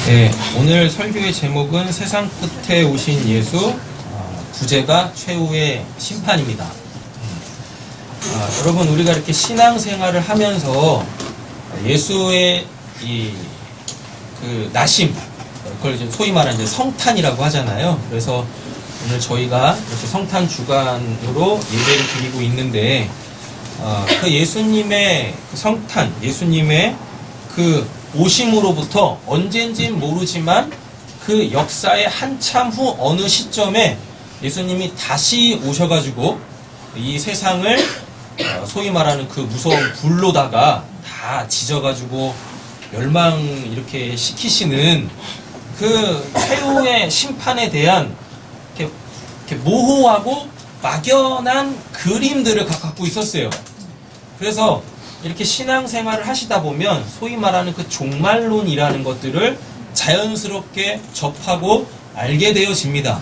네, 오늘 설교의 제목은 세상 끝에 오신 예수, 부제가 최후의 심판입니다. 여러분, 우리가 이렇게 신앙생활을 하면서 예수의 그 나심, 그걸 이제 소위 말하는 이제 성탄이라고 하잖아요. 그래서 오늘 저희가 이렇게 성탄 주간으로 예배를 드리고 있는데, 그 예수님의 그 성탄, 예수님의 그 오심으로부터 언젠진 모르지만 그 역사의 한참 후 어느 시점에 예수님이 다시 오셔가지고 이 세상을 소위 말하는 그 무서운 불로다가 다 지져가지고 멸망 이렇게 시키시는 그 최후의 심판에 대한 이렇게 모호하고 막연한 그림들을 갖고 있었어요. 그래서 이렇게 신앙생활을 하시다 보면 소위 말하는 그 종말론이라는 것들을 자연스럽게 접하고 알게 되어집니다.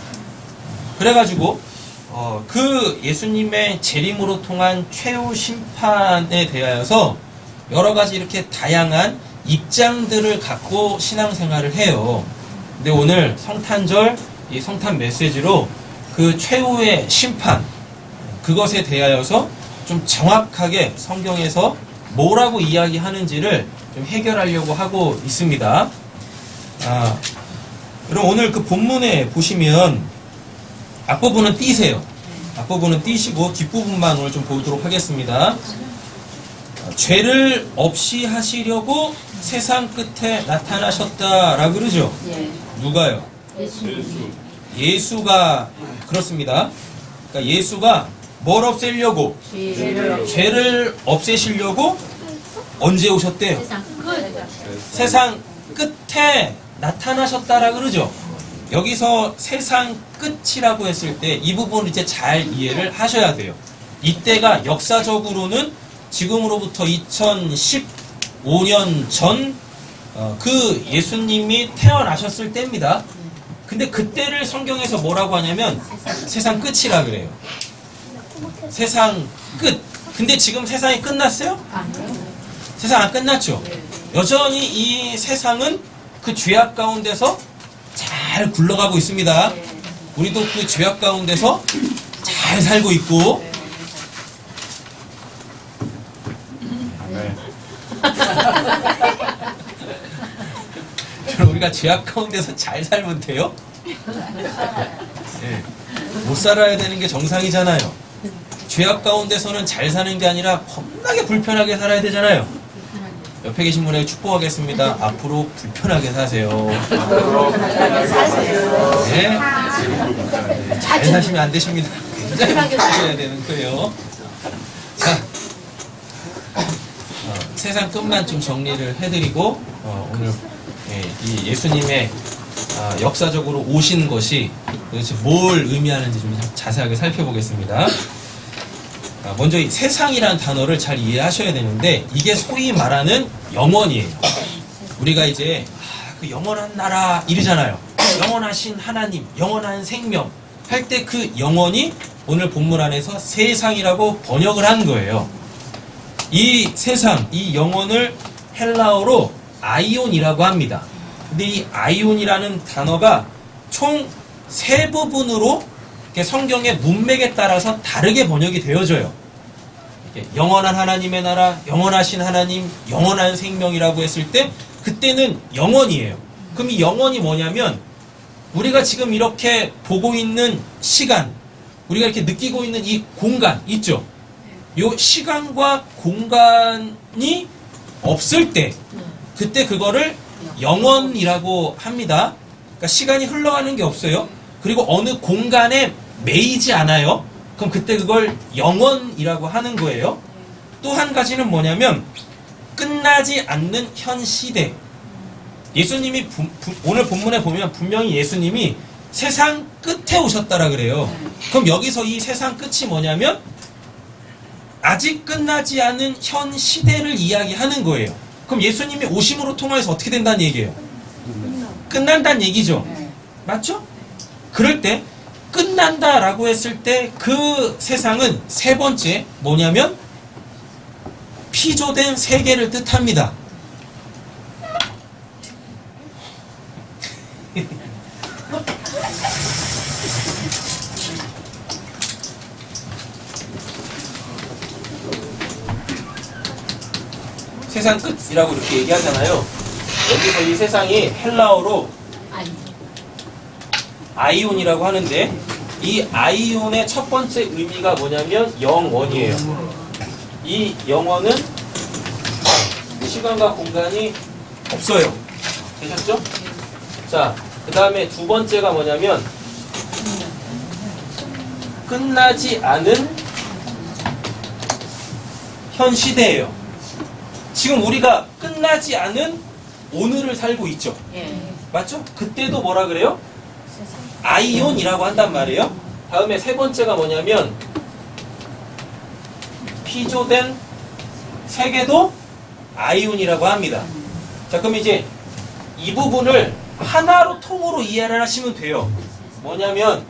그래가지고 그 예수님의 재림으로 통한 최후 심판에 대하여서 여러 가지 이렇게 다양한 입장들을 갖고 신앙생활을 해요. 근데 오늘 성탄절 이 성탄 메시지로 그 최후의 심판, 그것에 대하여서 좀 정확하게 성경에서 뭐라고 이야기하는지를 좀 해결하려고 하고 있습니다. 그럼 오늘 그 본문에 보시면 앞부분은 띄세요. 앞부분은 띄시고 뒷부분만 오늘 좀 보도록 하겠습니다. 죄를 없이 하시려고 세상 끝에 나타나셨다라고 그러죠? 예. 누가요? 예수가 그렇습니다. 그러니까 예수가 뭘 없애려고? 죄를 없애시려고 언제 오셨대요? 세상 끝에 나타나셨다라 그러죠. 여기서 세상 끝이라고 했을 때 이 부분을 이제 잘 이해를 하셔야 돼요. 이때가 역사적으로는 지금으로부터 2015년 전 그 예수님이 태어나셨을 때입니다. 근데 그때를 성경에서 뭐라고 하냐면 세상 끝이라 그래요. 세상 끝. 근데 지금 세상이 끝났어요? 세상 안 끝났죠? 여전히 이 세상은 그 죄악 가운데서 잘 굴러가고 있습니다. 우리도 그 죄악 가운데서 잘 살고 있고. 우리가 죄악 가운데서 잘 살면 돼요? 네. 못 살아야 되는 게 정상이잖아요. 죄악 가운데서는 잘 사는 게 아니라 겁나게 불편하게 살아야 되잖아요. 옆에 계신 분에게 축복하겠습니다. 앞으로 불편하게 사세요. 네. 잘 사시면 안 되십니다. 굉장히 사셔야 되는 거예요. 자, 세상 끝만 좀 정리를 해드리고 오늘 이 예수님의 역사적으로 오신 것이 도대체 뭘 의미하는지 좀 자세하게 살펴보겠습니다. 먼저 이 세상이라는 단어를 잘 이해하셔야 되는데 이게 소위 말하는 영원이에요. 우리가 이제 그 영원한 나라 이러잖아요. 영원하신 하나님, 영원한 생명 할 때 그 영원이 오늘 본문 안에서 세상이라고 번역을 한 거예요. 이 세상, 이 영혼을 헬라어로 아이온이라고 합니다. 근데 이 아이온이라는 단어가 총 3부분으로 성경의 문맥에 따라서 다르게 번역이 되어져요. 영원한 하나님의 나라, 영원하신 하나님, 영원한 생명이라고 했을 때 그때는 영원이에요. 그럼 이 영원이 뭐냐면 우리가 지금 이렇게 보고 있는 시간, 우리가 이렇게 느끼고 있는 이 공간 있죠? 이 시간과 공간이 없을 때 그때 그거를 영원이라고 합니다. 그러니까 시간이 흘러가는 게 없어요. 그리고 어느 공간에 매이지 않아요. 그럼 그때 그걸 영원이라고 하는 거예요. 또 한 가지는 뭐냐면 끝나지 않는 현 시대. 예수님이 오늘 본문에 보면 분명히 예수님이 세상 끝에 오셨다라 그래요. 그럼 여기서 이 세상 끝이 뭐냐면 아직 끝나지 않은 현 시대를 이야기하는 거예요. 그럼 예수님이 오심으로 통해서 어떻게 된다는 얘기예요? 끝난다는 얘기죠. 맞죠? 그럴 때 끝난다라고 했을 때 그 세상은 세 번째 뭐냐면 피조된 세계를 뜻합니다. 세상 끝이라고 이렇게 얘기하잖아요. 여기서 이 세상이 헬라어로 아이온이라고 하는데, 이 아이온의 첫 번째 의미가 뭐냐면 영원이에요. 이 영원은 시간과 공간이 없어요. 되셨죠? 자, 그 다음에 두 번째가 뭐냐면 끝나지 않은 현 시대예요. 지금 우리가 끝나지 않은 오늘을 살고 있죠. 맞죠? 그때도 뭐라 그래요? 아이온이라고 한단 말이에요. 다음에 세 번째가 뭐냐면 피조된 세계도 아이온이라고 합니다. 자, 그럼 이제 이 부분을 하나로 통으로 이해를 하시면 돼요. 뭐냐면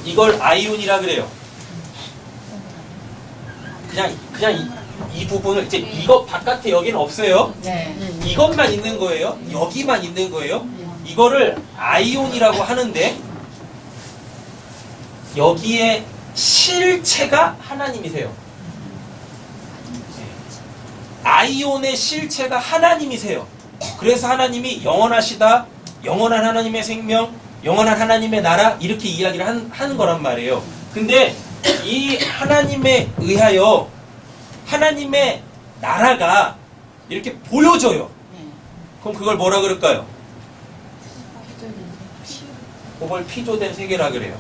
이걸 아이온이라 그래요. 그냥 이 부분을 이제 이거 바깥에 여기는 없어요. 이것만 있는 거예요. 여기만 있는 거예요. 이거를 아이온이라고 하는데 여기에 실체가 하나님이세요. 아이온의 실체가 하나님이세요. 그래서 하나님이 영원하시다, 영원한 하나님의 생명, 영원한 하나님의 나라, 이렇게 이야기를 하는 거란 말이에요. 근데 이 하나님에 의하여 하나님의 나라가 이렇게 보여져요. 그럼 그걸 뭐라 그럴까요? 그걸 피조된 세계라 그래요.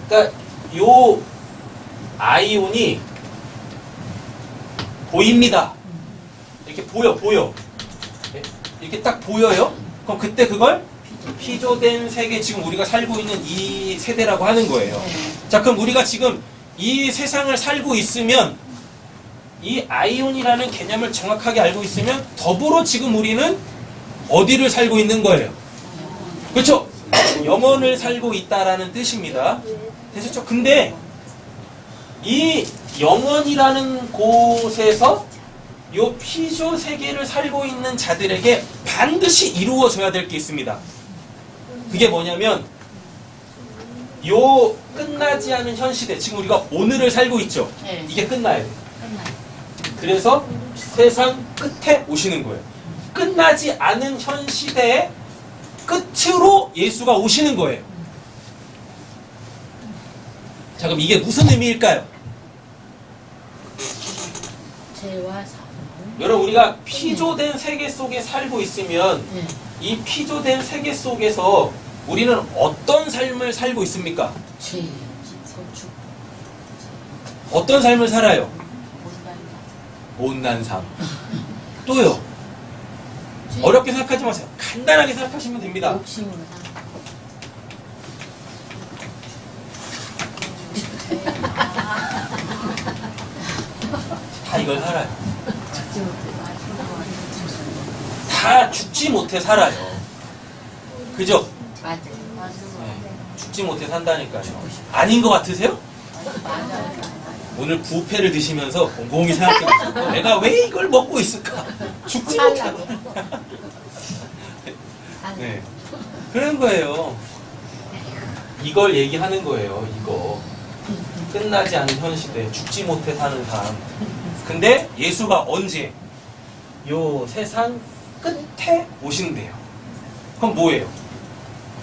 그러니까 요 아이온이 보입니다. 이렇게 보여. 이렇게 딱 보여요. 그럼 그때 그걸 피조된 세계, 지금 우리가 살고 있는 이 세대라고 하는 거예요. 자, 그럼 우리가 지금 이 세상을 살고 있으면, 이 아이온이라는 개념을 정확하게 알고 있으면 더불어 지금 우리는 어디를 살고 있는 거예요? 그렇죠? 영혼을 살고 있다라는 뜻입니다. 되셨죠? 근데 이 영혼이라는 곳에서 요 피조 세계를 살고 있는 자들에게 반드시 이루어져야 될 게 있습니다. 그게 뭐냐면 요 끝나지 않은 현 시대, 지금 우리가 오늘을 살고 있죠. 이게 끝나야 돼요. 그래서 세상 끝에 오시는 거예요. 끝나지 않은 현 시대의 끝으로 예수가 오시는 거예요. 자, 그럼 이게 무슨 의미일까요? 여러분, 우리가 피조된 세계 속에 살고 있으면 이 피조된 세계 속에서 우리는 어떤 삶을 살고 있습니까? 어떤 삶을 살아요? 못난 삶. 또요? 어렵게 생각하지 마세요. 간단하게 생각하시면 됩니다. 다 이걸 살아요. 다 죽지 못해 살아요. 그죠? 맞아요. 죽지 못해 산다니까요. 아닌 것 같으세요? 오늘 부패를 드시면서 곰곰이 생각해보세요. 내가 왜 이걸 먹고 있을까? 죽지 못해. 네, 그런 거예요. 이걸 얘기하는 거예요. 이거 끝나지 않은 현 시대, 죽지 못해 사는 삶. 근데 예수가 언제 요 세상 끝에 오신대요. 그럼 뭐예요?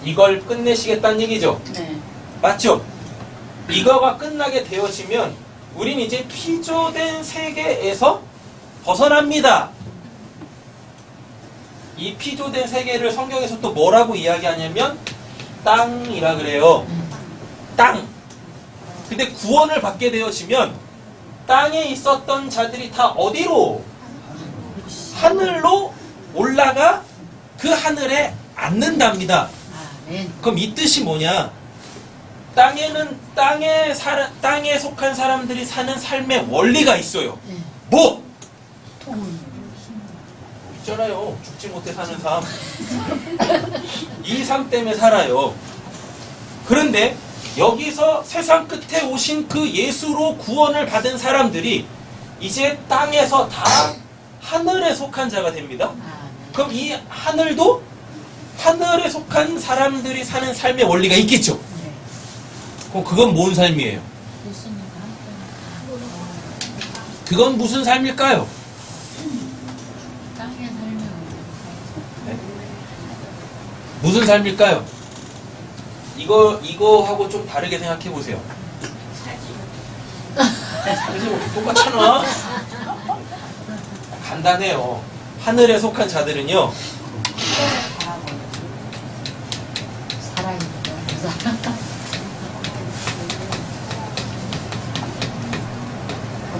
이걸 끝내시겠다는 얘기죠? 네. 맞죠? 이거가 끝나게 되어지면 우린 이제 피조된 세계에서 벗어납니다. 이 피조된 세계를 성경에서 또 뭐라고 이야기하냐면 땅이라 그래요. 땅. 근데 구원을 받게 되어지면 땅에 있었던 자들이 다 어디로? 하늘로 올라가 그 하늘에 앉는답니다. 그럼 이 뜻이 뭐냐? 땅에 속한 사람들이 사는 삶의 원리가 있어요. 뭐? 있잖아요. 죽지 못해 사는 삶. 이 삶 때문에 살아요. 그런데 여기서 세상 끝에 오신 그 예수로 구원을 받은 사람들이 이제 땅에서 다 하늘에 속한 자가 됩니다. 그럼 이 하늘도 하늘에 속한 사람들이 사는 삶의 원리가 있겠죠. 그럼 그건 뭔 삶이에요? 그건 무슨 삶일까요? 네? 무슨 삶일까요? 이거하고 좀 다르게 생각해 보세요. 사지 똑같잖아. 간단해요. 하늘에 속한 자들은요.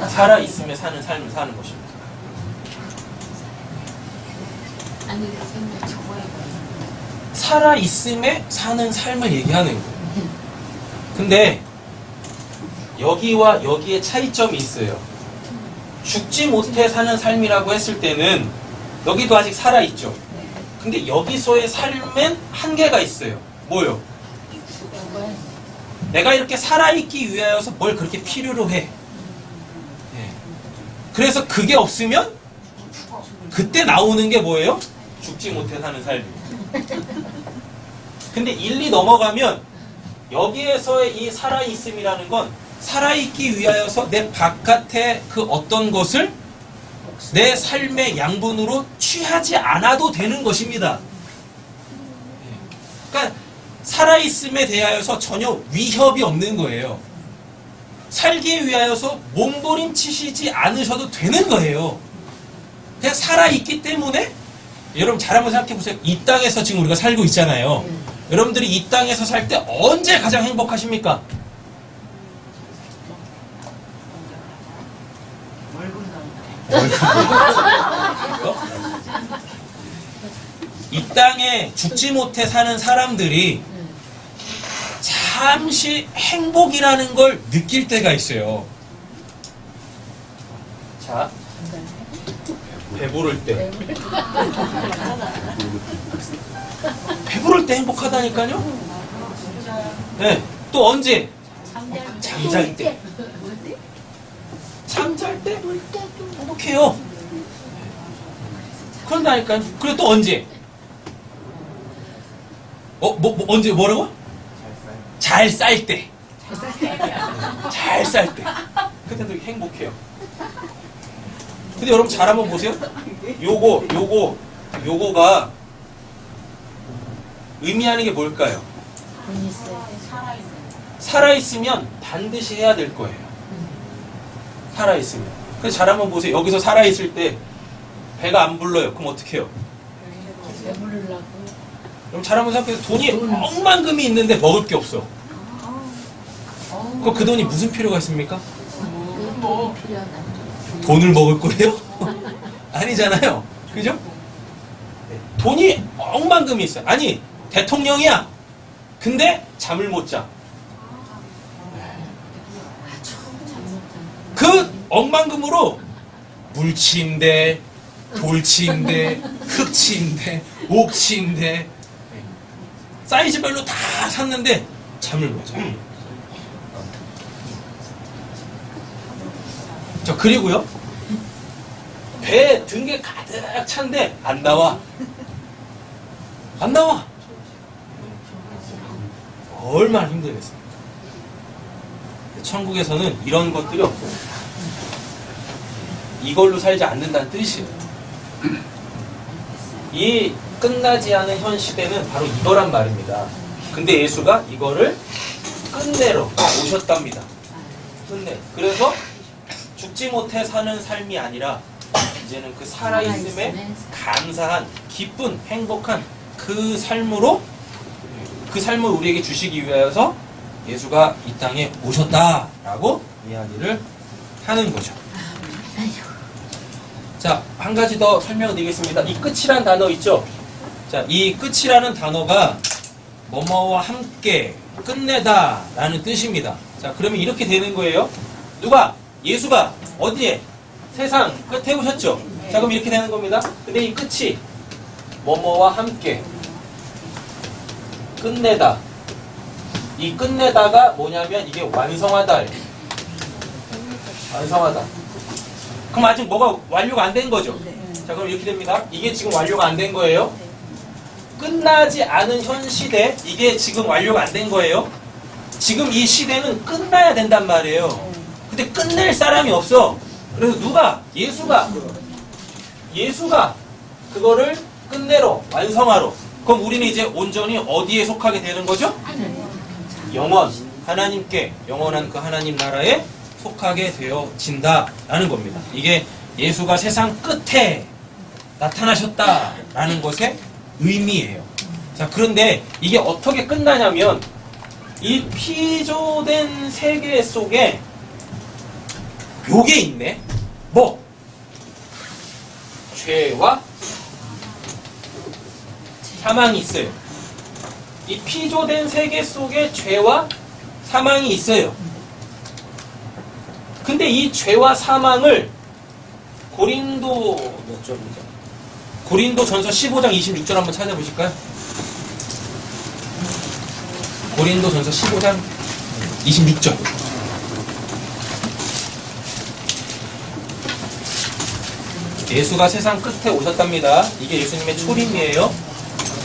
살아있으며 사는 삶을 사는 것입니다. 살아있음에 사는 삶을 얘기하는 거예요. 근데 여기와 여기에 차이점이 있어요. 죽지 못해 사는 삶이라고 했을 때는 여기도 아직 살아있죠. 근데 여기서의 삶엔 한계가 있어요. 뭐요? 내가 이렇게 살아있기 위하여서 뭘 그렇게 필요로 해. 그래서 그게 없으면 그때 나오는 게 뭐예요? 죽지 못해 사는 삶이에요. 근데 1, 2 넘어가면 여기에서의 이 살아있음이라는 건 살아있기 위하여서 내 바깥에 그 어떤 것을 내 삶의 양분으로 취하지 않아도 되는 것입니다. 그러니까 살아있음에 대하여서 전혀 위협이 없는 거예요. 살기 위하여서 몸부림치시지 않으셔도 되는 거예요. 그냥 살아있기 때문에 여러분 잘 한번 생각해 보세요. 이 땅에서 지금 우리가 살고 있잖아요. 여러분들이 이 땅에서 살 때 언제 가장 행복하십니까? 이 땅에 죽지 못해 사는 사람들이 잠시 행복이라는 걸 느낄 때가 있어요. 자, 배부를 때. 배부를 때 행복하다니까요? 네. 또 언제? 잠잘 때. 잠잘 때 행복해요. 그런다니까요. 그리고 또 언제? 언제 뭐라고? 잘 쌀 때. 잘 쌀 때. 그때도 행복해요. 근데 여러분 잘 한번 보세요. 요거가 의미하는 게 뭘까요? 살아있으면 반드시 해야 될 거예요. 살아있으면. 그래서 잘 한번 보세요. 여기서 살아있을 때 배가 안 불러요. 그럼 어떻게 해요? 배부르려고. 그럼 잘 한번 생각해서 돈이 억만금이 있는데 먹을 게 없어. 그럼 그 돈이 무슨 필요가 있습니까? 돈을 먹을 거예요? 아니잖아요. 그죠? 돈이 억만금이 있어요. 아니, 대통령이야. 근데 잠을 못 자. 그 억만금으로 물치인데, 돌치인데, 흙치인데, 옥치인데, 사이즈별로 다 샀는데 잠을 못 자요. 자, 그리고요. 배에 등에 가득 찬데 안 나와. 안 나와. 얼마나 힘들겠어요. 천국에서는 이런 것들이 없어요. 이걸로 살지 않는다는 뜻이에요. 이 끝나지 않은 현 시대는 바로 이거란 말입니다. 근데 예수가 이거를 끝내러 오셨답니다. 끝내. 그래서 죽지 못해 사는 삶이 아니라 이제는 그 살아있음에 감사한, 기쁜, 행복한 그 삶으로 그 삶을 우리에게 주시기 위하여서 예수가 이 땅에 오셨다라고 이야기를 하는 거죠. 자, 한 가지 더 설명을 드리겠습니다. 이 끝이란 단어 있죠? 자, 이 끝이라는 단어가 뭐뭐와 함께 끝내다 라는 뜻입니다. 자, 그러면 이렇게 되는 거예요. 누가? 예수가 어디에? 세상 끝에 오셨죠? 자, 그럼 이렇게 되는 겁니다. 근데 이 끝이 뭐뭐와 함께 끝내다. 이 끝내다가 뭐냐면 이게 완성하다. 완성하다. 그럼 아직 뭐가 완료가 안 된 거죠? 자, 그럼 이렇게 됩니다. 이게 지금 완료가 안 된 거예요. 끝나지 않은 현 시대, 이게 지금 완료가 안 된 거예요. 지금 이 시대는 끝나야 된단 말이에요. 근데 끝낼 사람이 없어. 그래서 누가? 예수가 그거를 끝내러, 완성하러. 그럼 우리는 이제 온전히 어디에 속하게 되는 거죠? 영원, 하나님께, 영원한 그 하나님 나라에 속하게 되어진다라는 겁니다. 이게 예수가 세상 끝에 나타나셨다라는 것의 의미예요. 자, 그런데 이게 어떻게 끝나냐면 이 피조된 세계 속에 요게 있네. 뭐? 죄와 사망이 있어요. 이 피조된 세계 속에 죄와 사망이 있어요. 근데 이 죄와 사망을 고린도 몇 절이죠? 고린도 전서 15장 26절 한번 찾아보실까요? 고린도 전서 15장 26절. 예수가 세상 끝에 오셨답니다. 이게 예수님의 초림이에요.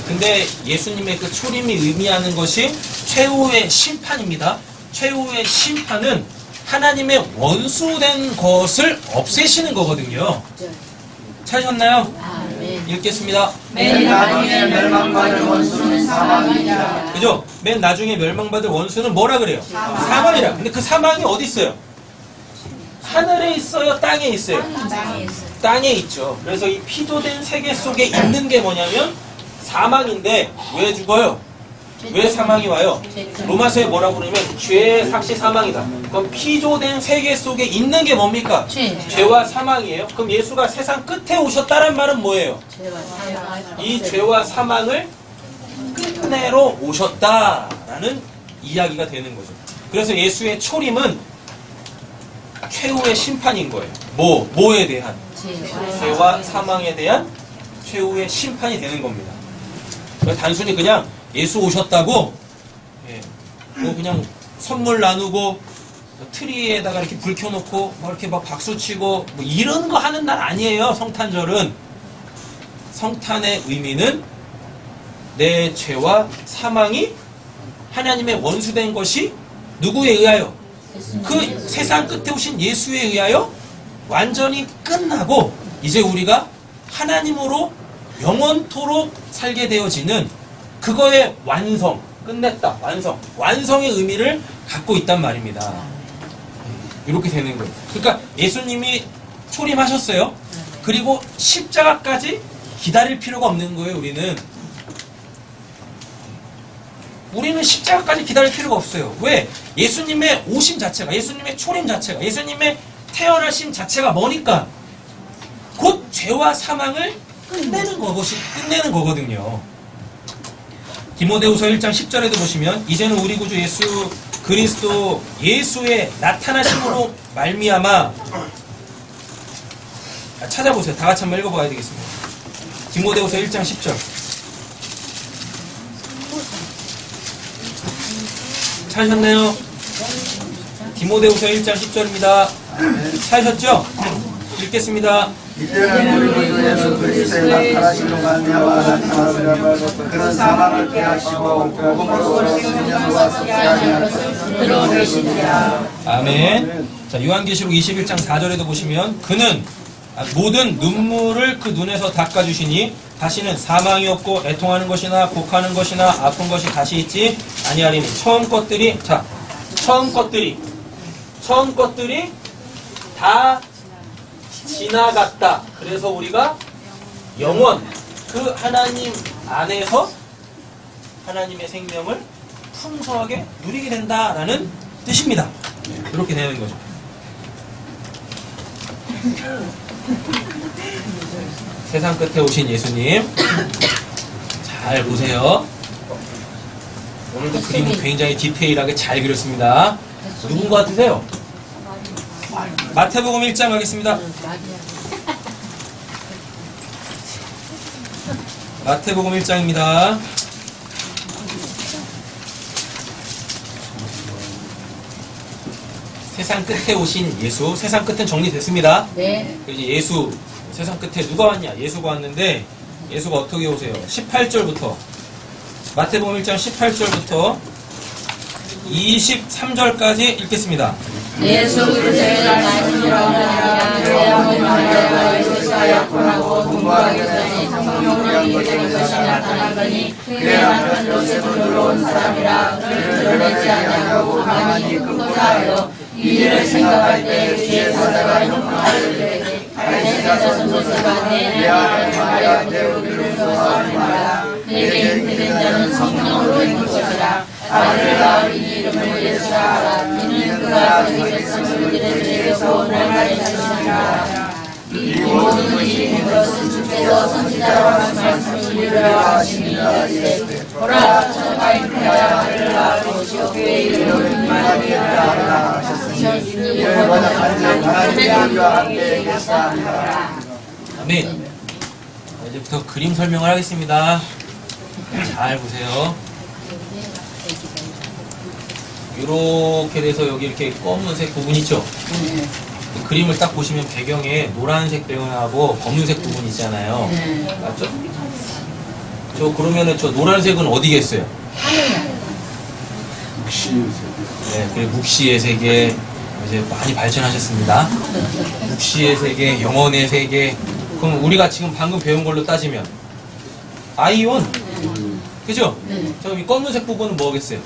근데 예수님의 그 초림이 의미하는 것이 최후의 심판입니다. 최후의 심판은 하나님의 원수된 것을 없애시는 거거든요. 찾으셨나요? 아멘. 읽겠습니다. 맨 나중에 멸망받을 원수는 사망이니라. 그죠? 맨 나중에 멸망받을 원수는 뭐라 그래요? 사망이라. 근데 그 사망이 어디 있어요? 하늘에 있어요? 땅에 있어요? 땅에 있어요. 땅에 있죠. 그래서 이 피조된 세계 속에 있는 게 뭐냐면 사망인데 왜 죽어요? 왜 사망이 와요? 로마서에 뭐라고 그러냐면 죄의 삭시 사망이다. 그럼 피조된 세계 속에 있는 게 뭡니까? 죄와 사망이에요. 그럼 예수가 세상 끝에 오셨다는 말은 뭐예요? 죄와 사망. 이 죄와 사망을 끝내러 오셨다라는 이야기가 되는 거죠. 그래서 예수의 초림은 최후의 심판인 거예요. 뭐에 대한? 죄와 사망에 대한 최후의 심판이 되는 겁니다. 단순히 그냥 예수 오셨다고 뭐 그냥 선물 나누고 트리에다가 이렇게 불 켜놓고 뭐 이렇게 막 박수치고 뭐 이런 거 하는 날 아니에요. 성탄절은. 성탄의 의미는 내 죄와 사망이 하나님의 원수된 것이 누구에 의하여? 그 세상 끝에 오신 예수에 의하여 완전히 끝나고 이제 우리가 하나님으로 영원토록 살게 되어지는 그거의 완성, 끝냈다, 완성의 의미를 갖고 있단 말입니다. 이렇게 되는 거예요. 그러니까 예수님이 초림하셨어요. 그리고 십자가까지 기다릴 필요가 없는 거예요. 우리는 십자가까지 기다릴 필요가 없어요. 왜? 예수님의 오심 자체가, 예수님의 초림 자체가, 예수님의 태어나심 자체가 뭐니까? 곧 죄와 사망을 끝내는 거거든요. 디모데후서 1장 10절에도 보시면 이제는 우리 구주 예수 그리스도 예수의 나타나심으로 말미암아 찾아보세요. 다 같이 한번 읽어봐야 되겠습니다. 디모데후서 1장 10절 찾으셨나요? 디모데후서 1장 10절입니다. 찾으셨죠? 읽겠습니다. 이때는 우리 구주 예수 그리스도의 나타나심으로 말미암아 나타나시려 그런 사망을 피하시고 복음으로 생명과 섭취하는 것을 들어오시리라. 아멘. 자, 요한계시록 21장 4절에도 보시면 그는 모든 눈물을 그 눈에서 닦아주시니 다시는 사망이 없고 애통하는 것이나 곡하는 것이나 아픈 것이 다시 있지 아니하리니 처음 것들이 다 지나갔다. 그래서 우리가 영원 그 하나님 안에서 하나님의 생명을 풍성하게 누리게 된다라는 뜻입니다. 이렇게 되는 거죠. 세상 끝에 오신 예수님 잘 보세요. 오늘도 그림은 굉장히 디테일하게 잘 그렸습니다. 누군 것 같으세요? 마태복음 1장 가겠습니다. 마태복음 1장입니다. 세상 끝에 오신 예수, 세상 끝은 정리됐습니다. 네. 이제 예수 세상 끝에 누가 왔냐? 예수가 왔는데 예수가 어떻게 오세요? 18절부터 마태복음 1장 18절부터 23절까지 읽겠습니다. 예수 그리스도의 말씀으로 하나니라 그의 어머니 마리아가 예수가 약혼하고 공부하기 전에 성령이 되는 것이 나타난 거니 그의 남편 요셉으로 온 사람이라 그를 드러내지 아니하고 가만히 끊고자 하여 이 일을 생각할 때 주의 사자가 형통하여 갈대 자손 요셉아 내 아들 마리아 배우기를 소소하지 마라 내게 잉태된 자는 성령으로 있는 것이라 아들을 낳으니 이름을 예수라 하라 이는 그가 저희 백성들의 죄를 구원하려 하시니라 이 모든 일이 된 것은 주께서 선지자로 하신 말씀을 이루려 하시니라 보라 저가 잉태하여 아들을 낳으시오 그의 이름을 임마누엘이라 하라 하셨으니 이와 하나님의 우리와 함께 계시다. 아멘. 이제부터 그림 설명을 하겠습니다. 잘 보세요. 이렇게 돼서 여기 이렇게 검은색 부분 있죠? 이 그림을 딱 보시면 배경에 노란색 배경하고 검은색 부분 있잖아요. 맞죠? 그러면은 저 노란색은 어디겠어요? 네, 그래 묵시의 세계 이제 많이 발전하셨습니다. 묵시의 세계, 영혼의 세계. 그럼 우리가 지금 방금 배운 걸로 따지면 아이온, 그죠? 저 이 검은색 부분은 뭐겠어요?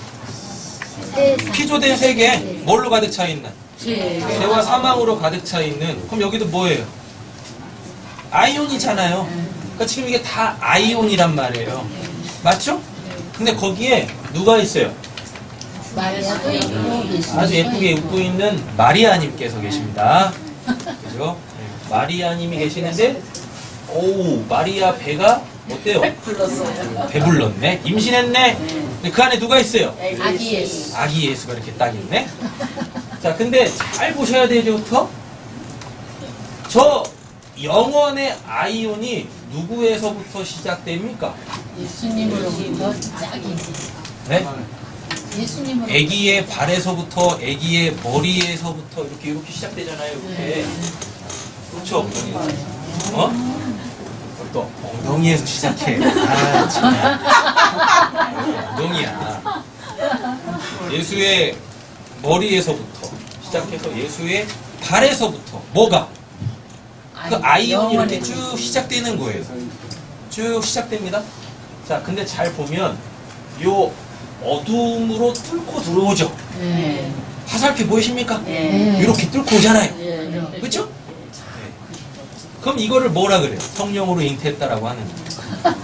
피조된 세계, 뭘로 가득 차 있는? 죄와 사망으로 가득 차 있는. 그럼 여기도 뭐예요? 아이온이잖아요. 그러니까 지금 이게 다 아이온이란 말이에요. 맞죠? 근데 거기에 누가 있어요? 마리아도 있고 아주 예쁘게 웃고 있는 마리아님께서 계십니다. 그죠? 네, 마리아님이 계시는데, 오, 마리아 배가 어때요? 배불렀네. 임신했네. 근데 그 안에 누가 있어요? 아기 예수 아기 예수가 이렇게 딱 있네. 자, 근데 잘 보셔야 되죠부터. 저 영원의 아이온이 누구에서부터 시작됩니까? 예수님으로부터 짝이 네? 예수님으로 아기의 발에서부터 아기의 머리에서부터 이렇게 시작되잖아요. 이렇게. 그렇죠? 어? 또 엉덩이에서 시작해. 아, 정말. 엉덩이야. 예수의 머리에서부터 시작해서 예수의 발에서부터 뭐가? 그 아이온이 이렇게 쭉 시작되는 거예요. 쭉 시작됩니다. 자, 근데 잘 보면 요 어둠으로 뚫고 들어오죠. 화살표 보이십니까? 이렇게 뚫고 오잖아요. 그렇죠? 그럼 이거를 뭐라 그래요? 성령으로 잉태했다라고 하는 거예요.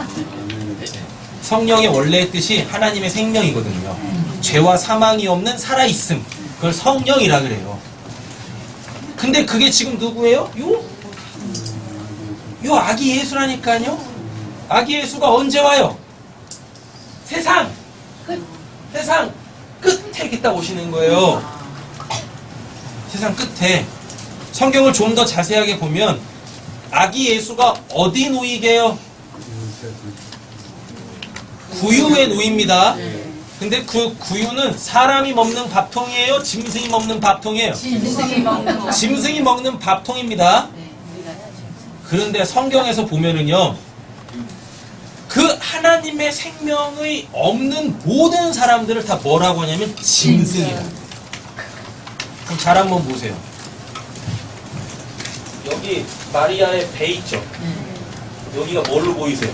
성령의 원래의 뜻이 하나님의 생명이거든요. 죄와 사망이 없는 살아있음. 그걸 성령이라 그래요. 근데 그게 지금 누구예요? 요 아기 예수라니까요. 아기 예수가 언제 와요? 세상 끝에 있다 오시는 거예요. 세상 끝에. 성경을 좀 더 자세하게 보면 아기 예수가 어디 누이게요? 구유에 누입니다. 근데 그 구유는 사람이 먹는 밥통이에요? 짐승이 먹는 밥통이에요? 짐승이 먹는 밥통입니다. 그런데 성경에서 보면은요, 그 하나님의 생명의 없는 모든 사람들을 다 뭐라고 하냐면 짐승이라. 그럼 잘 한번 보세요. 여기 마리아의 배 있죠? 여기가 뭘로 보이세요?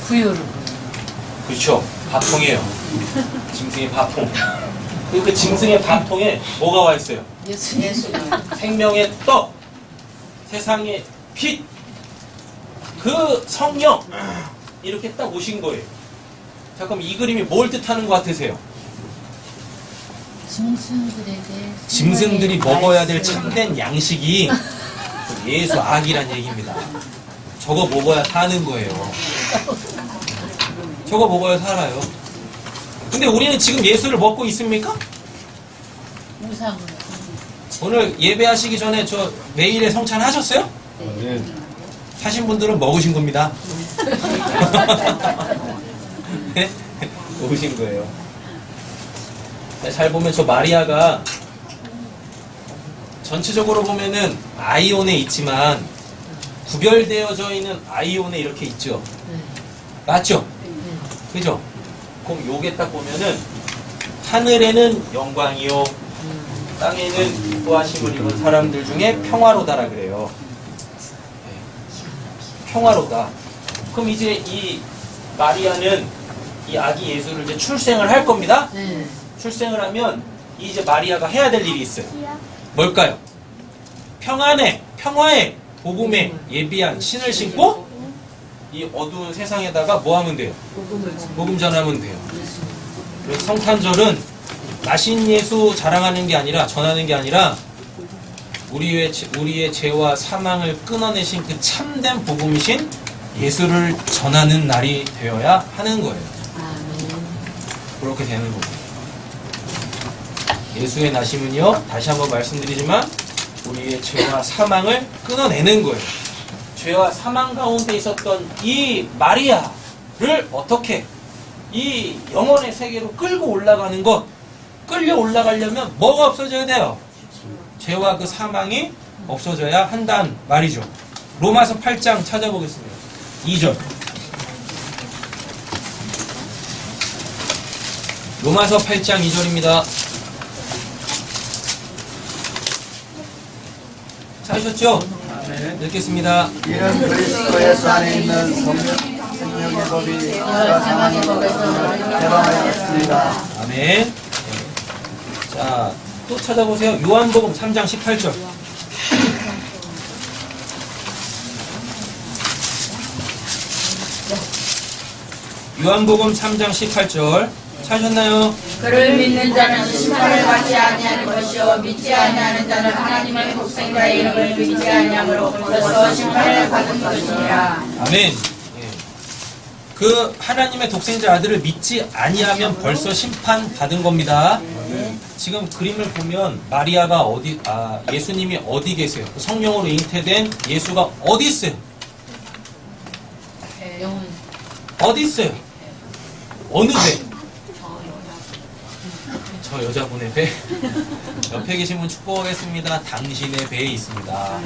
구유로 그렇죠. 밥통이에요. 짐승의 밥통. 그 짐승의 밥통에 뭐가 와 있어요? 예수가 생명의 떡, 세상의 빛, 그 성령 이렇게 딱 오신 거예요. 자, 그럼 이 그림이 뭘 뜻하는 것 같으세요? 짐승들이 먹어야 될 참된 양식이 예수 아기란 얘기입니다. 저거 먹어야 사는 거예요. 저거 먹어야 살아요. 근데 우리는 지금 예수를 먹고 있습니까? 우상으로 오늘 예배하시기 전에 저 매일의 성찬 하셨어요? 네. 하신 분들은 먹으신 겁니다. 네? 먹으신 거예요. 잘 보면 저 마리아가 전체적으로 보면은 아이온에 있지만 구별되어져 있는 아이온에 이렇게 있죠. 맞죠? 그죠? 그럼 요게 딱 보면은 하늘에는 영광이요 땅에는 기뻐하심을 입은 사람들 중에 평화로다라 그래요. 평화로다. 그럼 이제 이 마리아는 이 아기 예수를 이제 출생을 할 겁니다. 출생을 하면 이제 마리아가 해야 될 일이 있어요. 뭘까요? 평화의 복음에 예비한 신을 신고 이 어두운 세상에다가 뭐 하면 돼요? 복음 전하면 돼요. 그래서 성탄절은 나신 예수 자랑하는 게 아니라 전하는 게 아니라 우리의 죄와 사망을 끊어내신 그 참된 복음이신 예수를 전하는 날이 되어야 하는 거예요. 그렇게 되는 거예요. 예수의 나심은요, 다시 한번 말씀드리지만 우리의 죄와 사망을 끊어내는 거예요. 죄와 사망 가운데 있었던 이 마리아를 어떻게 이 영혼의 세계로 끌고 올라가는 것, 끌려 올라가려면 뭐가 없어져야 돼요? 죄와 그 사망이 없어져야 한단 말이죠. 로마서 8장 찾아보겠습니다. 2절. 로마서 8장 2절입니다. 찾으셨죠? 읽겠습니다. 이는 그리스도 예수 안에 있는 생명의 법이 죄와 사망의 법에서 해방하였습니다. 아멘. 자, 또 찾아보세요. 요한복음 3장 18절. 요한복음 3장 18절. 찾으셨나요? 그를 믿는 자는 심판을 받지 아니하는 것이요 믿지 아니하는 자는 하나님의 독생자의 이름을 믿지 아니하므로 벌써 심판을 받은 것이니라. 아멘. 예. 그 하나님의 독생자 아들을 믿지 아니하면 벌써 심판 받은 겁니다. 지금 그림을 보면 마리아가 예수님이 어디 계세요? 성령으로 잉태된 예수가 어디 있어요? 어디 있어요? 어느 배? 저 여자분의 배? 옆에 계신 분 축복하겠습니다. 당신의 배에 있습니다.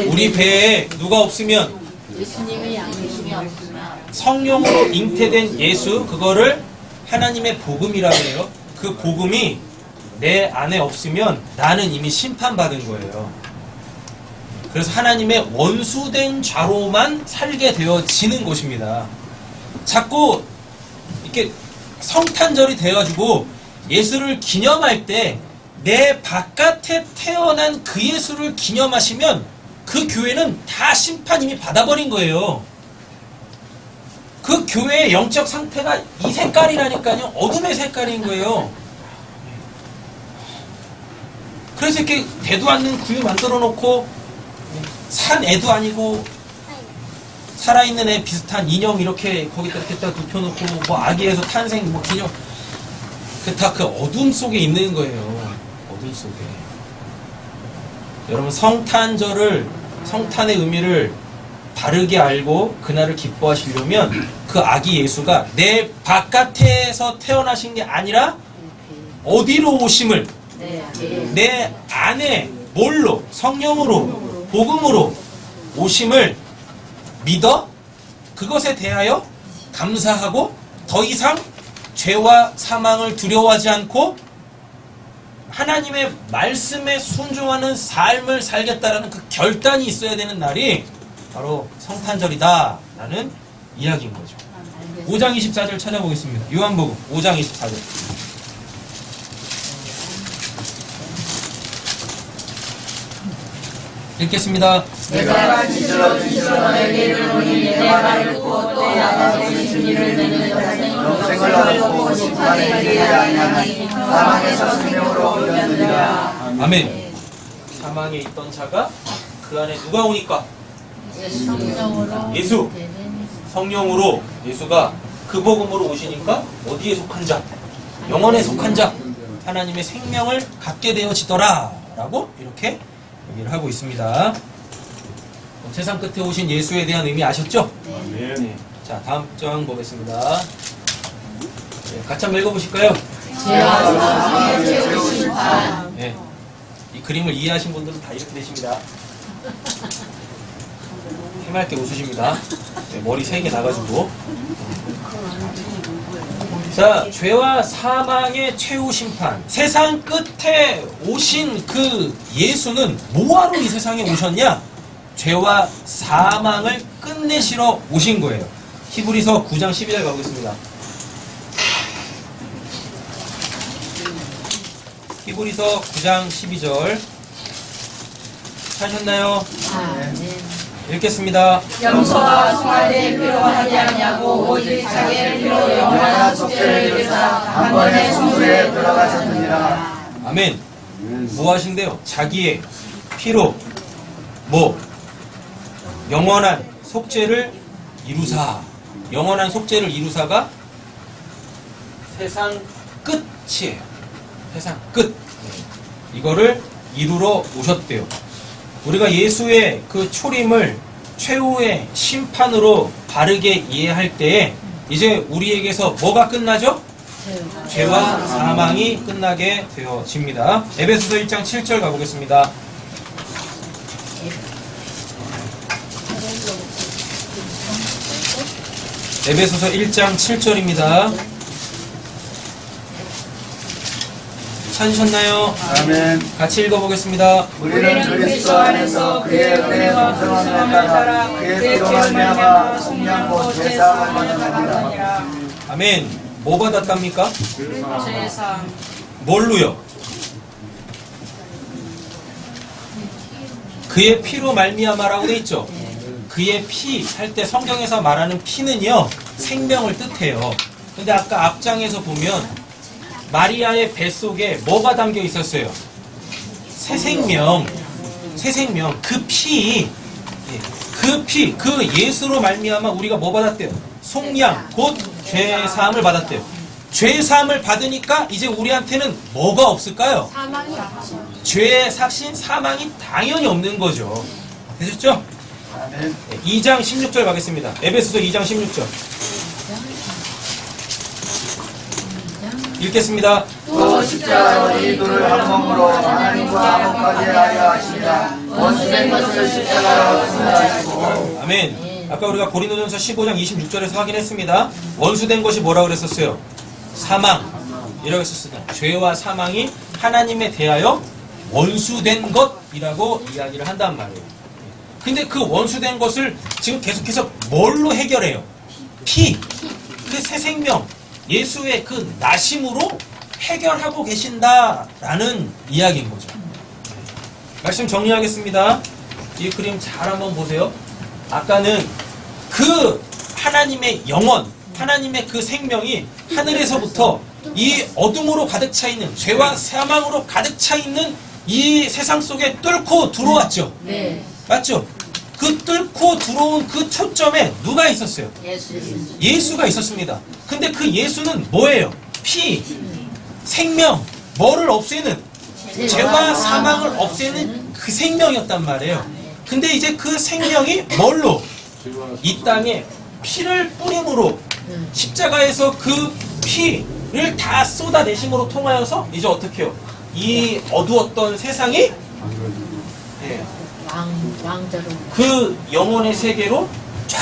우리 배에 누가 없으면 예수님의 양심이 없으면 성령으로 잉태된 예수, 그거를 하나님의 복음이라고 해요. 그 복음이 내 안에 없으면 나는 이미 심판받은 거예요. 그래서 하나님의 원수된 좌로만 살게 되어지는 것입니다. 자꾸 이렇게 성탄절이 돼가지고 예수를 기념할 때 내 바깥에 태어난 그 예수를 기념하시면 그 교회는 다 심판 이미 받아버린 거예요. 그 교회의 영적 상태가 이 색깔이라니까요. 어둠의 색깔인 거예요. 그래서 이렇게 대도 않는 구유 만들어 놓고 산 애도 아니고 살아있는 애 비슷한 인형 이렇게 거기다 눕혀놓고 뭐 아기에서 탄생 뭐 기념 다 그 어둠 속에 있는 거예요. 어둠 속에. 여러분 성탄절을 성탄의 의미를 바르게 알고 그날을 기뻐하시려면 그 아기 예수가 내 바깥에서 태어나신 게 아니라 어디로 오심을 내 안에 뭘로 성령으로 복음으로 오심을 믿어 그것에 대하여 감사하고 더 이상 죄와 사망을 두려워하지 않고 하나님의 말씀에 순종하는 삶을 살겠다라는 그 결단이 있어야 되는 날이 바로 성탄절이다 라는 이야기인 거죠. 5장 24절 찾아보겠습니다. 요한복음 5장 24절. 읽겠습니다. 내가 진실로 너에게 이르노니 내 말을 듣고 또 나가서 진리를 내는 자는 영생을 얻고 심판에 이르지 아니하니 사망에서 생명으로 옮겨느니라. 아멘. 사망에 있던 자가 그 안에 누가 오니까? 예수. 성령으로 예수가 그 복음으로 오시니까 어디에 속한 자? 영혼에 속한 자. 하나님의 생명을 갖게 되어지더라 라고 이렇게 얘기를 하고 있습니다. 세상 끝에 오신 예수에 대한 의미 아셨죠? 네. 자, 다음 장 보겠습니다. 네, 같이 한번 읽어보실까요? 죄와 사망의 죄의 심판 네. 이 그림을 이해하신 분들은 다 이렇게 되십니다. 해맑게 웃으십니다. 네, 머리 3개 나가지고. 자, 죄와 사망의 최후 심판. 세상 끝에 오신 그 예수는 뭐하러 이 세상에 오셨냐? 죄와 사망을 끝내시러 오신 거예요. 히브리서 9장 12절 가보겠습니다. 히브리서 9장 12절 찾으셨나요? 읽겠습니다. 염소와 송아지의 피로 하지 아니하고 오직 자기의 피로 영원한 속죄를 이루사 한 번에 성소에 들어가셨느니라. 아멘. 뭐 하신대요? 자기의 피로 뭐? 영원한 속죄를 이루사. 영원한 속죄를 이루사가 세상 끝이에요. 세상 끝. 이거를 이루러 오셨대요. 우리가 예수의 그 초림을 최후의 심판으로 바르게 이해할 때에 이제 우리에게서 뭐가 끝나죠? 죄와 사망이 끝나게 되어집니다. 에베소서 1장 7절 가보겠습니다. 에베소서 1장 7절입니다. 찾으셨나요? 아멘. 같이 읽어보겠습니다. 우리는 그리스도 안에서 그의 은혜의 풍성함을 따라 그의 피로 말미암아 속량고 제사함을 받았느니라. 아멘. 뭐 받았답니까? 세상 뭘로요? 그의 피로 말미암아라고 돼 있죠. 그의 피 할 때 성경에서 말하는 피는요 생명을 뜻해요. 근데 아까 앞장에서 보면 마리아의 뱃속에 뭐가 담겨 있었어요? 새 생명. 새 생명. 그 피, 그 예수로 말미암아 우리가 뭐 받았대요? 속량, 곧 죄사함을 받았대요. 죄사함을 받으니까 이제 우리한테는 뭐가 없을까요? 죄의 삭신, 사망이 당연히 없는 거죠. 되셨죠? 아멘. 2장 16절 가겠습니다. 에베소서 2장 16절. 읽겠습니다. 또 십자가로 이 둘을 한 몸으로 하나님과 화목하게 하려 하시니라. 원수된 것을 십자가로 승하시고. 아멘. 아까 우리가 고린도전서 15장 26절에서 확인했습니다. 원수된 것이 뭐라고 그랬었어요? 사망이라고 했었어요. 죄와 사망이 하나님에 대하여 원수된 것이라고 이야기를 한단 말이에요. 근데 그 원수된 것을 지금 계속해서 뭘로 해결해요? 피, 그 새 생명, 예수의 그 나심으로 해결하고 계신다라는 이야기인 거죠. 말씀 정리하겠습니다. 이 그림 잘 한번 보세요. 아까는 그 하나님의 영혼, 하나님의 그 생명이 하늘에서부터 이 어둠으로 가득 차 있는, 죄와 사망으로 가득 차 있는 이 세상 속에 뚫고 들어왔죠. 네. 맞죠? 그 뚫고 들어온 그 초점에 누가 있었어요? 예수가 있었습니다. 근데 그 예수는 뭐예요? 피, 생명, 뭐를 없애는? 죄와 사망을 없애는 그 생명이었단 말이에요. 근데 이제 그 생명이 뭘로? 이 땅에 피를 뿌림으로 십자가에서 그 피를 다 쏟아내심으로 통하여서 이제 어떻게 해요? 이 어두웠던 세상이 왕자로 그 영혼의 세계로 쫙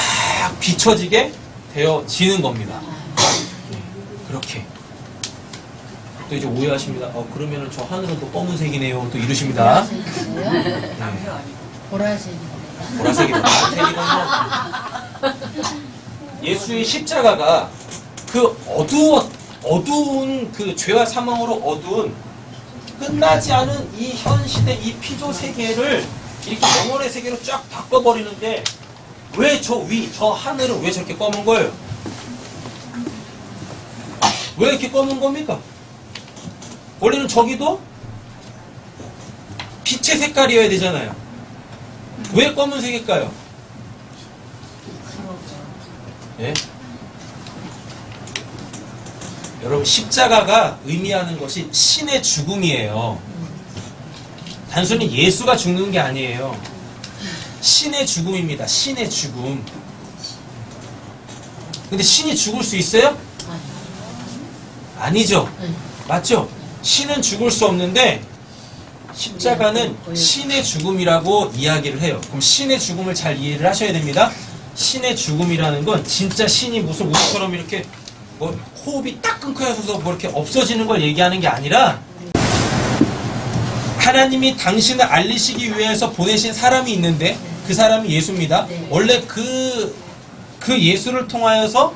비춰지게 되어지는 겁니다. 그렇게. 또 이제 오해하십니다. 그러면은 저 하늘은 또 검은색이네요. 또 이러십니다. 보라색이다. 예수의 십자가가 그 어두운 그 죄와 사망으로 어두운 끝나지 않은 이 현 시대 이 피조 세계를 이렇게 영혼의 세계로 쫙 바꿔버리는데 왜 저 하늘은 왜 저렇게 검은 거예요? 왜 이렇게 검은 겁니까? 원래는 저기도 빛의 색깔이어야 되잖아요. 왜 검은색일까요? 예? 여러분 십자가가 의미하는 것이 신의 죽음이에요. 단순히 예수가 죽는 게 아니에요. 신의 죽음입니다. 신의 죽음. 근데 신이 죽을 수 있어요? 아니죠. 맞죠? 신은 죽을 수 없는데 십자가는 신의 죽음이라고 이야기를 해요. 그럼 신의 죽음을 잘 이해를 하셔야 됩니다. 신의 죽음이라는 건 진짜 신이 무슨 우리처럼 이렇게 뭐 호흡이 딱 끊겨서 뭐 이렇게 없어지는 걸 얘기하는 게 아니라 하나님이 당신을 알리시기 위해서 보내신 사람이 있는데 그 사람이 예수입니다. 원래 그 예수를 통하여서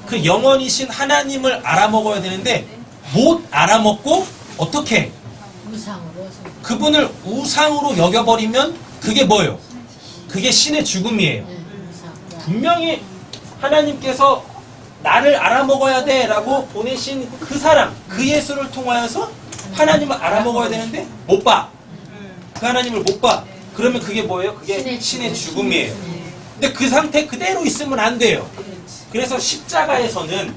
그 영원이신 하나님을 알아먹어야 되는데 못 알아먹고 어떻게 그분을 우상으로 여겨버리면 그게 뭐예요? 그게 신의 죽음이에요. 분명히 하나님께서 나를 알아먹어야 돼 라고 보내신 그 사람, 그 예수를 통하여서 하나님을 알아먹어야 되는데 못 봐. 그 하나님을 못 봐. 그러면 그게 뭐예요? 그게 신의 죽음이에요. 근데 그 상태 그대로 있으면 안 돼요. 그래서 십자가에서는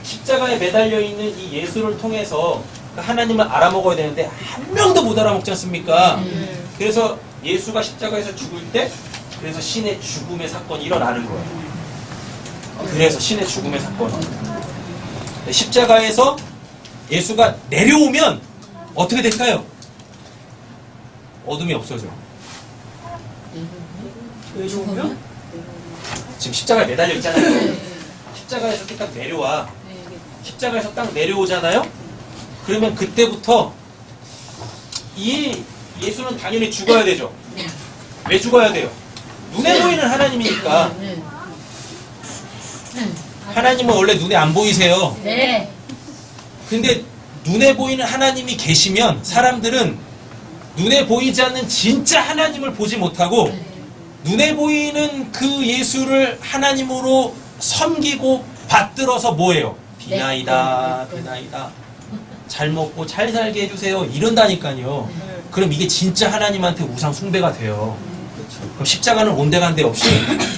십자가에 매달려 있는 이 예수를 통해서 그 하나님을 알아먹어야 되는데 한 명도 못 알아먹지 않습니까? 그래서 예수가 십자가에서 죽을 때 그래서 신의 죽음의 사건이 일어나는 거예요. 그래서 신의 죽음의 사건. 십자가에서 예수가 내려오면 어떻게 될까요? 어둠이 없어져. 내려오면 지금 십자가에 매달려 있잖아요. 십자가에서 딱 내려와. 십자가에서 딱 내려오잖아요. 그러면 그때부터 이 예수는 당연히 죽어야 되죠. 왜 죽어야 돼요? 눈에 보이는 하나님이니까. 하나님은 원래 눈에 안 보이세요. 네. 근데 눈에 보이는 하나님이 계시면 사람들은 눈에 보이지 않는 진짜 하나님을 보지 못하고 눈에 보이는 그 예수를 하나님으로 섬기고 받들어서 뭐예요? 비나이다, 비나이다. 잘 먹고 잘 살게 해주세요. 이런다니까요. 그럼 이게 진짜 하나님한테 우상 숭배가 돼요. 그럼 십자가는 온데간데 없이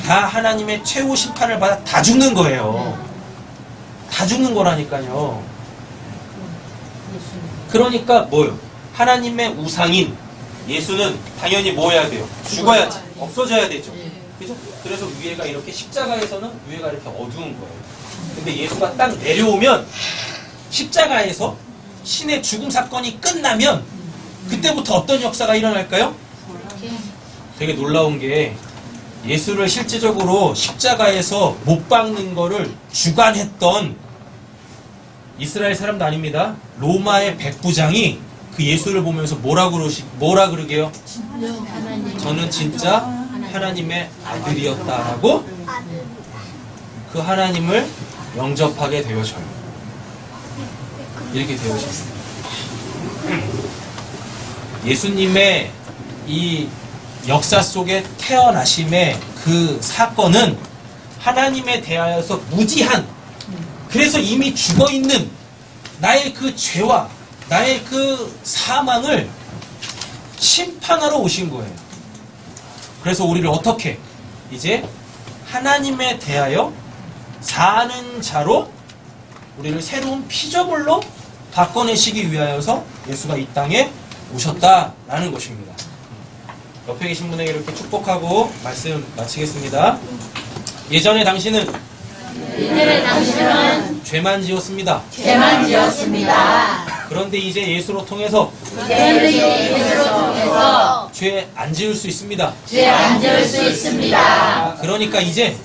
다 하나님의 최후 심판을 받아 다 죽는 거예요. 다 죽는 거라니까요. 그러니까 뭐요? 하나님의 우상인 예수는 당연히 뭐 해야 돼요? 죽어야지. 없어져야 되죠. 그죠? 그래서 위에가 이렇게 십자가에서는 위에가 이렇게 어두운 거예요. 근데 예수가 딱 내려오면 십자가에서 신의 죽음 사건이 끝나면 그때부터 어떤 역사가 일어날까요? 되게 놀라운 게 예수를 실질적으로 십자가에서 못 박는 거를 주관했던 이스라엘 사람도 아닙니다. 로마의 백부장이 그 예수를 보면서 뭐라 그러게요? 저는 진짜 하나님의 아들이었다라고 그 하나님을 영접하게 되어져요. 이렇게 되어졌습니다. 예수님의 이 역사 속에 태어나심의 그 사건은 하나님에 대하여서 무지한, 그래서 이미 죽어있는 나의 그 죄와 나의 그 사망을 심판하러 오신 거예요. 그래서 우리를 어떻게 이제 하나님에 대하여 사는 자로 우리를 새로운 피조물로 바꿔내시기 위하여서 예수가 이 땅에 오셨다라는 것입니다. 옆에 계신 분에게 이렇게 축복하고 말씀 마치겠습니다. 예전에 당신은 죄만 지었습니다. 죄만 지었습니다. 그런데 이제 예수로 통해서 죄 안 지을 수 있습니다. 죄 안 지을 수 있습니다. 그러니까 이제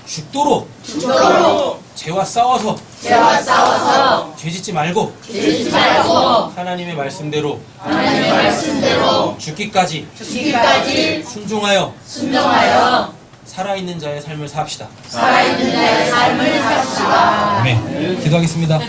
죽도록 죄와 싸워서 죄 짓지 말고 하나님의 말씀대로 죽기까지 순종하여 살아있는 자의 삶을 삽시다. 살아있는 자의 삶을 삽시다. 아멘. 기도하겠습니다.